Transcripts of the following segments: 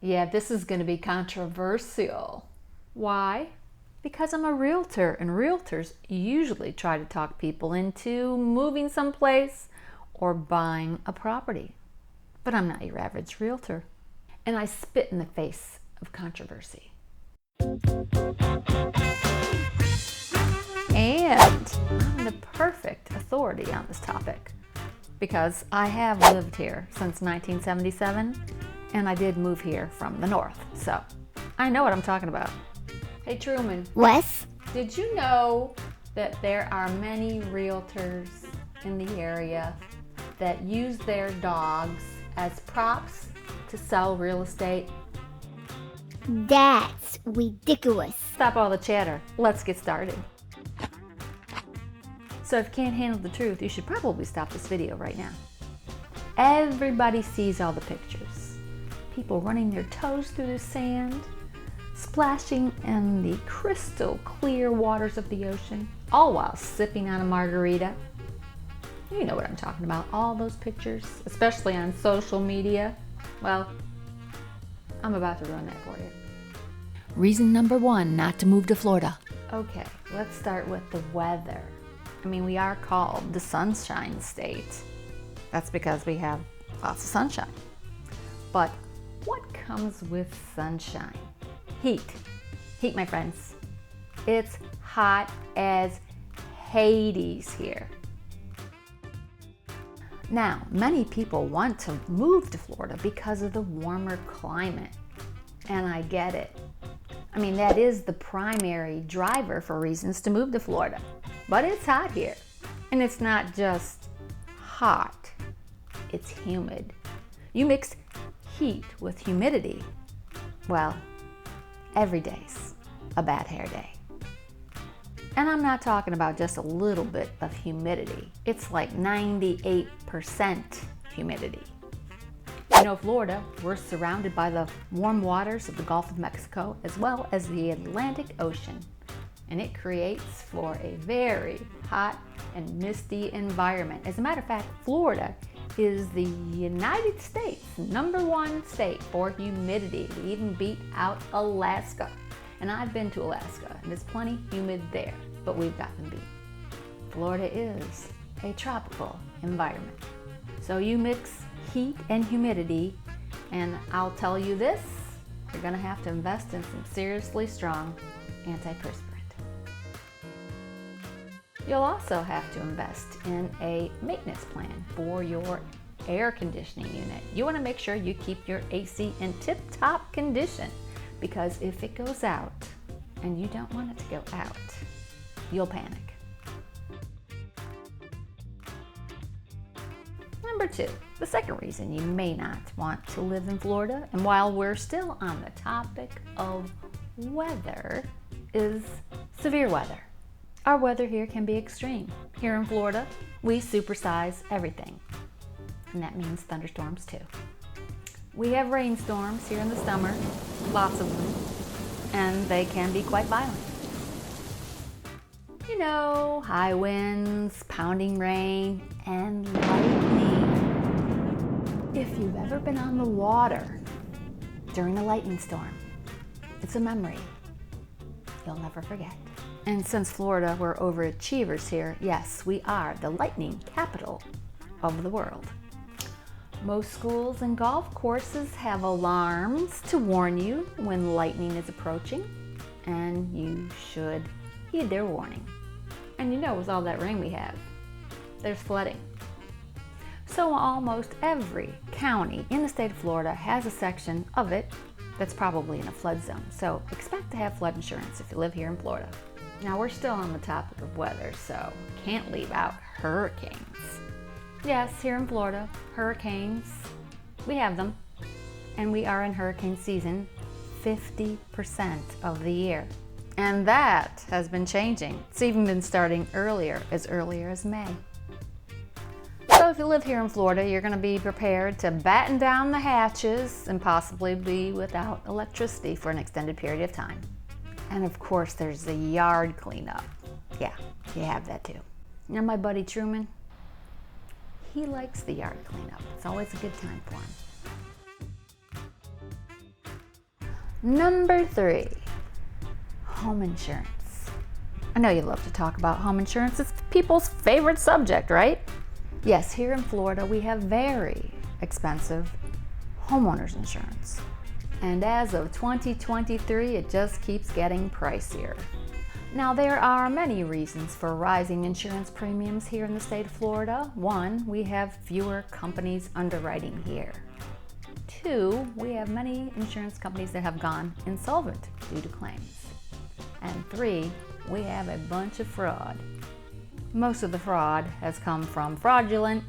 Yeah, this is going to be controversial. Why? Because I'm a realtor, and realtors usually try to talk people into moving someplace or buying a property. But I'm not your average realtor, and I spit in the face of controversy. And I'm the perfect authority on this topic because I have lived here since 1977, and I did move here from the north, so I know what I'm talking about. Hey Truman. Wes? Did you know that there are many realtors in the area that use their dogs as props to sell real estate? That's ridiculous. Stop all the chatter. Let's get started. So if you can't handle the truth, you should probably stop this video right now. Everybody sees all the pictures. People running their toes through the sand, splashing in the crystal clear waters of the ocean, all while sipping on a margarita. You know what I'm talking about, all those pictures, especially on social media. Well, I'm about to ruin that for you. Reason number 1 not to move to Florida. Okay, let's start with the weather. I mean, we are called the Sunshine State. That's because we have lots of sunshine. But what comes with sunshine? Heat. Heat, my friends. It's hot as Hades here. Now, many people want to move to Florida because of the warmer climate, and I get it. I mean, that is the primary driver for reasons to move to Florida. But it's hot here, and it's not just hot, it's humid. You mix heat with humidity, well, every day's a bad hair day. And I'm not talking about just a little bit of humidity. It's like 98% humidity. You know, Florida, we're surrounded by the warm waters of the Gulf of Mexico as well as the Atlantic Ocean. And it creates for a very hot and misty environment. As a matter of fact, Florida is the United States' #1 state for humidity. We even beat out Alaska. And I've been to Alaska, and it's plenty humid there, but we've got them beat. Florida is a tropical environment. So you mix heat and humidity, and I'll tell you this, you're gonna have to invest in some seriously strong antiperspirant. You'll also have to invest in a maintenance plan for your air conditioning unit. You wanna make sure you keep your AC in tip-top condition, because if it goes out and you don't want it to go out, you'll panic. Number 2, the second reason you may not want to live in Florida, and while we're still on the topic of weather, is severe weather. Our weather here can be extreme. Here in Florida, we supersize everything, and that means thunderstorms too. We have rainstorms here in the summer, lots of them, and they can be quite violent. You know, high winds, pounding rain, and lightning. If you've ever been on the water during a lightning storm, it's a memory you'll never forget. And since Florida, we're overachievers here, yes, we are the lightning capital of the world. Most schools and golf courses have alarms to warn you when lightning is approaching, and you should heed their warning. And you know, with all that rain we have, there's flooding. So almost every county in the state of Florida has a section of it that's probably in a flood zone. So expect to have flood insurance if you live here in Florida. Now we're still on the topic of weather, so can't leave out hurricanes. Yes, here in Florida, hurricanes, we have them, and we are in hurricane season 50% of the year. And that has been changing. It's even been starting earlier as May. So if you live here in Florida, you're going to be prepared to batten down the hatches and possibly be without electricity for an extended period of time. And of course, there's the yard cleanup. Yeah, you have that too. You know my buddy Truman? He likes the yard cleanup. It's always a good time for him. Number 3, home insurance. I know you love to talk about home insurance. It's people's favorite subject, right? Yes, here in Florida, we have very expensive homeowners insurance. And as of 2023, it just keeps getting pricier. Now, there are many reasons for rising insurance premiums here in the state of Florida. 1, we have fewer companies underwriting here. 2, we have many insurance companies that have gone insolvent due to claims. And 3, we have a bunch of fraud. Most of the fraud has come from fraudulent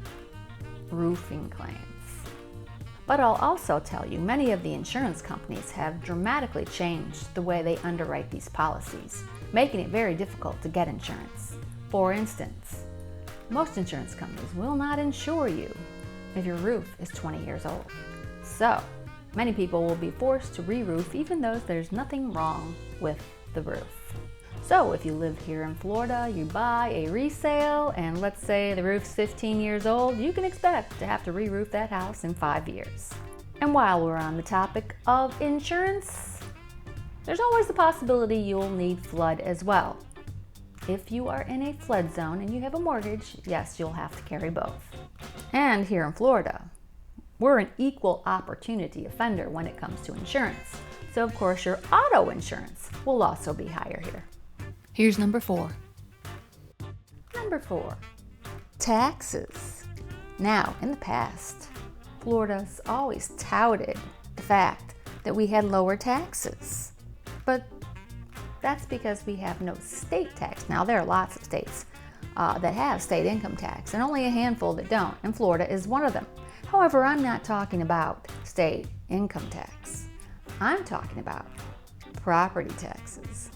roofing claims. But I'll also tell you, many of the insurance companies have dramatically changed the way they underwrite these policies, making it very difficult to get insurance. For instance, most insurance companies will not insure you if your roof is 20 years old. So, many people will be forced to re-roof even though there's nothing wrong with the roof. So if you live here in Florida, you buy a resale, and let's say the roof's 15 years old, you can expect to have to re-roof that house in 5 years. And while we're on the topic of insurance, there's always the possibility you'll need flood as well. If you are in a flood zone and you have a mortgage, yes, you'll have to carry both. And here in Florida, we're an equal opportunity offender when it comes to insurance. So of course your auto insurance will also be higher here. Here's number 4. Number 4, taxes. Now, in the past, Florida's always touted the fact that we had lower taxes. But that's because we have no state tax. Now, there are lots of states that have state income tax, and only a handful that don't, and Florida is one of them. However, I'm not talking about state income tax. I'm talking about property taxes.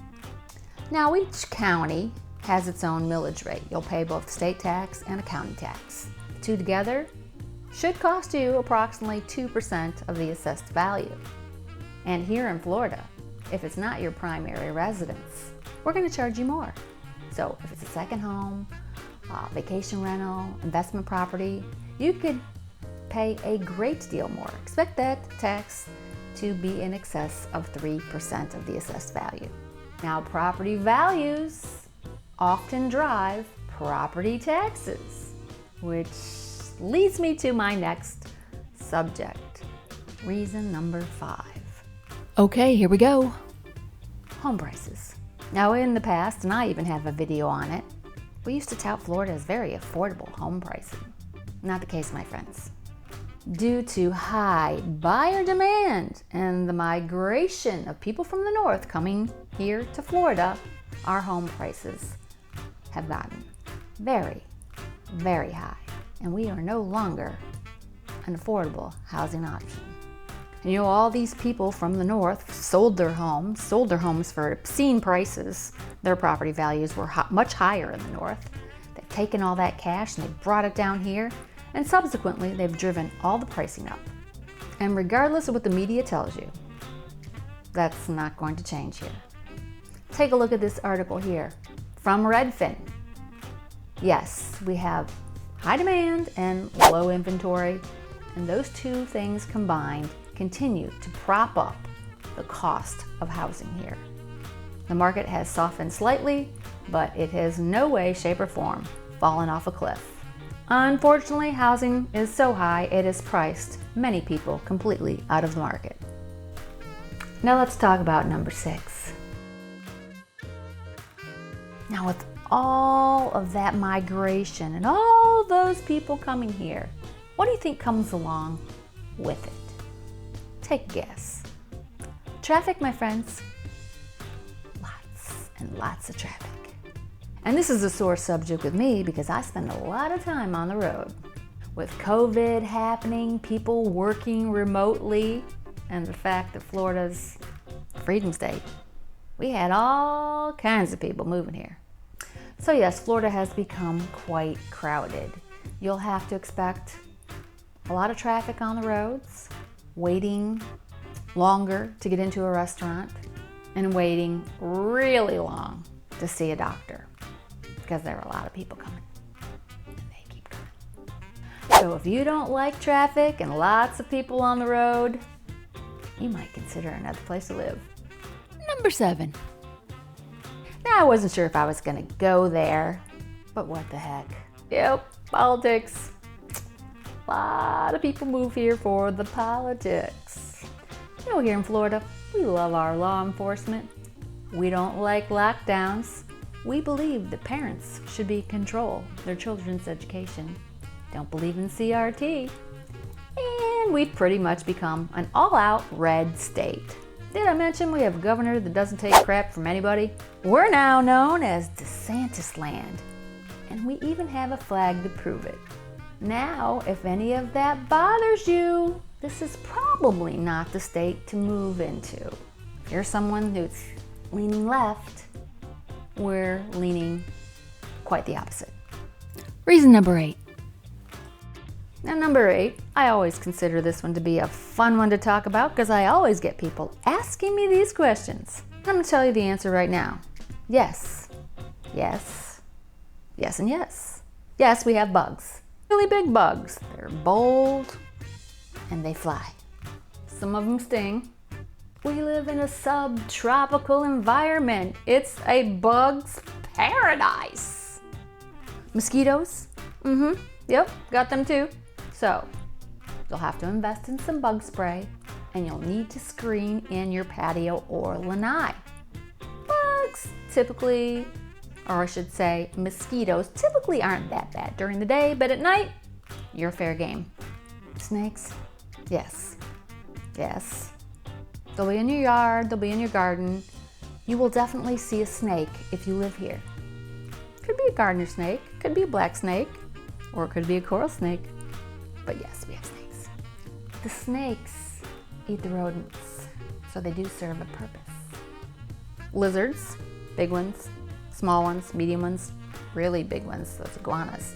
Now, each county has its own millage rate. You'll pay both state tax and a county tax. The two together should cost you approximately 2% of the assessed value. And here in Florida, if it's not your primary residence, we're going to charge you more. So if it's a second home, vacation rental, investment property, you could pay a great deal more. Expect that tax to be in excess of 3% of the assessed value. Now, property values often drive property taxes, which leads me to my next subject. Reason number 5. Okay, here we go. Home prices. Now, in the past, and I even have a video on it, we used to tout Florida as very affordable home pricing. Not the case, my friends. Due to high buyer demand and the migration of people from the north coming here to Florida, our home prices have gotten very, very high, and we are no longer an affordable housing option. And all these people from the north sold their homes for obscene prices. Their property values were much higher in the north. They've taken all that cash and they've brought it down here, and subsequently they've driven all the pricing up. And regardless of what the media tells you, that's not going to change here. Take a look at this article here from Redfin. Yes, we have high demand and low inventory, and those two things combined continue to prop up the cost of housing here. The market has softened slightly, but it has no way, shape, or form fallen off a cliff. Unfortunately, housing is so high it has priced many people completely out of the market. Now let's talk about number 6. Now, with all of that migration and all those people coming here, what do you think comes along with it? Take a guess. Traffic, my friends. Lots and lots of traffic. And this is a sore subject with me because I spend a lot of time on the road. With COVID happening, people working remotely, and the fact that Florida's Freedom State, we had all kinds of people moving here. So yes, Florida has become quite crowded. You'll have to expect a lot of traffic on the roads, waiting longer to get into a restaurant, and waiting really long to see a doctor because there are a lot of people coming and they keep coming. So if you don't like traffic and lots of people on the road, you might consider another place to live. Number 7. Now, I wasn't sure if I was gonna go there, but what the heck. Yep, politics. A lot of people move here for the politics. You know, here in Florida, we love our law enforcement. We don't like lockdowns. We believe that parents should be in control of their children's education. Don't believe in CRT. And we've pretty much become an all-out red state. Did I mention we have a governor that doesn't take crap from anybody? We're now known as DeSantis land, and we even have a flag to prove it. Now, if any of that bothers you, this is probably not the state to move into. If you're someone who's leaning left, we're leaning quite the opposite. Reason number 8. Now, number 8, I always consider this one to be a fun one to talk about because I always get people asking me these questions. I'm going to tell you the answer right now. Yes, yes, yes, and yes. Yes, we have bugs. Really big bugs. They're bold and they fly. Some of them sting. We live in a subtropical environment. It's a bug's paradise. Mosquitoes? Yep, got them too. So, you'll have to invest in some bug spray and you'll need to screen in your patio or lanai. Bugs typically, or I should say mosquitoes, typically aren't that bad during the day, but at night, you're fair game. Snakes? Yes. Yes. They'll be in your yard, they'll be in your garden. You will definitely see a snake if you live here. Could be a gardener snake, could be a black snake, or it could be a coral snake. But yes, we have snakes. The snakes eat the rodents, so they do serve a purpose. Lizards, big ones, small ones, medium ones, really big ones, those iguanas.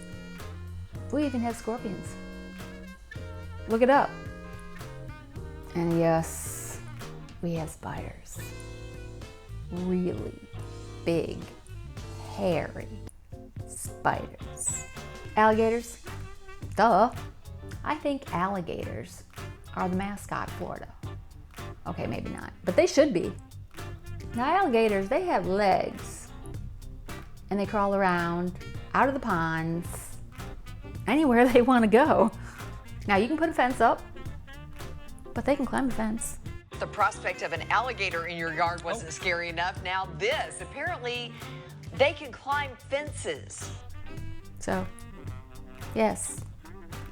We even have scorpions. Look it up. And yes, we have spiders. Really big, hairy spiders. Alligators? Duh. I think alligators are the mascot of Florida. Okay, maybe not, but they should be. Now, alligators, they have legs and they crawl around out of the ponds anywhere they want to go. Now, you can put a fence up, but they can climb the fence. The prospect of an alligator in your yard wasn't scary enough. Now this, apparently they can climb fences. So, yes,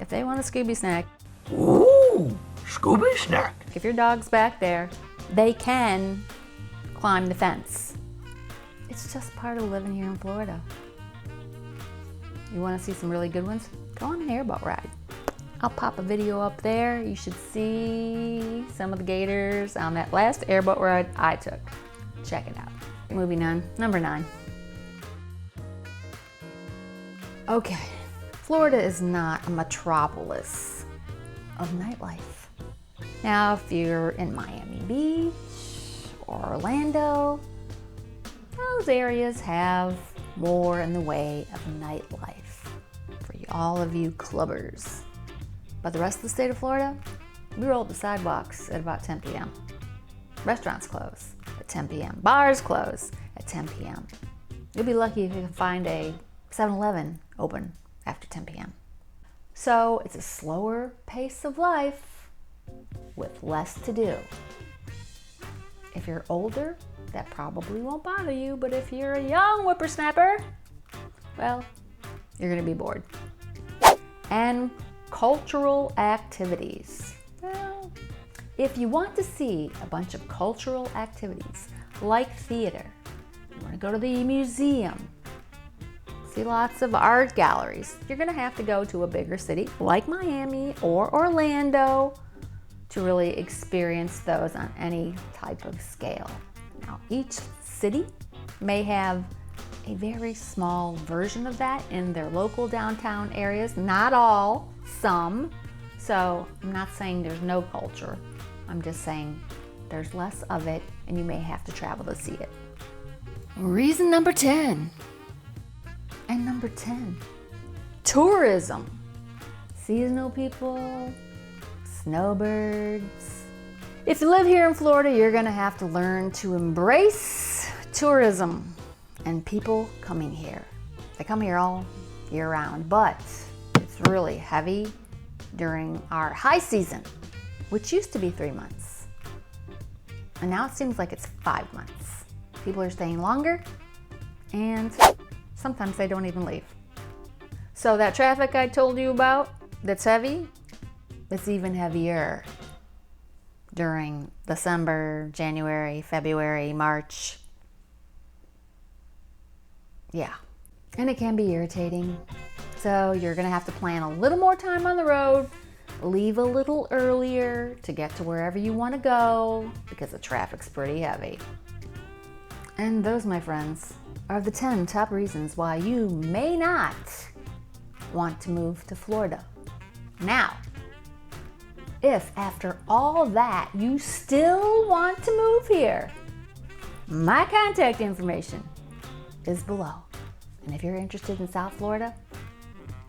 if they want a Scooby snack. Ooh, Scooby snack. If your dog's back there, they can climb the fence. It's just part of living here in Florida. You want to see some really good ones? Go on an airboat ride. I'll pop a video up there. You should see some of the gators on that last airboat ride I took. Check it out. Moving on, number 9. Okay, Florida is not a metropolis of nightlife. Now, if you're in Miami Beach or Orlando, those areas have more in the way of nightlife for all of you clubbers. But the rest of the state of Florida, we roll the sidewalks at about 10 p.m. Restaurants close at 10 p.m. Bars close at 10 p.m. You'll be lucky if you can find a 7-Eleven open after 10 p.m. So it's a slower pace of life with less to do. If you're older, that probably won't bother you, but if you're a young whippersnapper, well, you're gonna be bored. And cultural activities. Well, if you want to see a bunch of cultural activities like theater, you want to go to the museum, see lots of art galleries, you're going to have to go to a bigger city like Miami or Orlando to really experience those on any type of scale. Now, each city may have a very small version of that in their local downtown areas. Not all, some. So I'm not saying there's no culture. I'm just saying there's less of it and you may have to travel to see it. Reason number 10. And number 10, tourism. Seasonal people, snowbirds, If you live here in Florida, you're gonna have to learn to embrace tourism and people coming here. They come here all year round, but it's really heavy during our high season, which used to be 3 months. And now it seems like it's 5 months. People are staying longer, and sometimes they don't even leave. So that traffic I told you about that's heavy, it's even heavier during December, January, February, March. Yeah, and it can be irritating. So you're gonna have to plan a little more time on the road, leave a little earlier to get to wherever you wanna go because the traffic's pretty heavy. And those, my friends, are the 10 top reasons why you may not want to move to Florida. Now, if after all that you still want to move here, my contact information is below. And if you're interested in South Florida,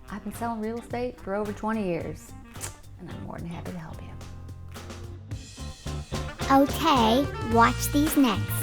I've been selling real estate for over 20 years, and I'm more than happy to help you. Okay, watch these next.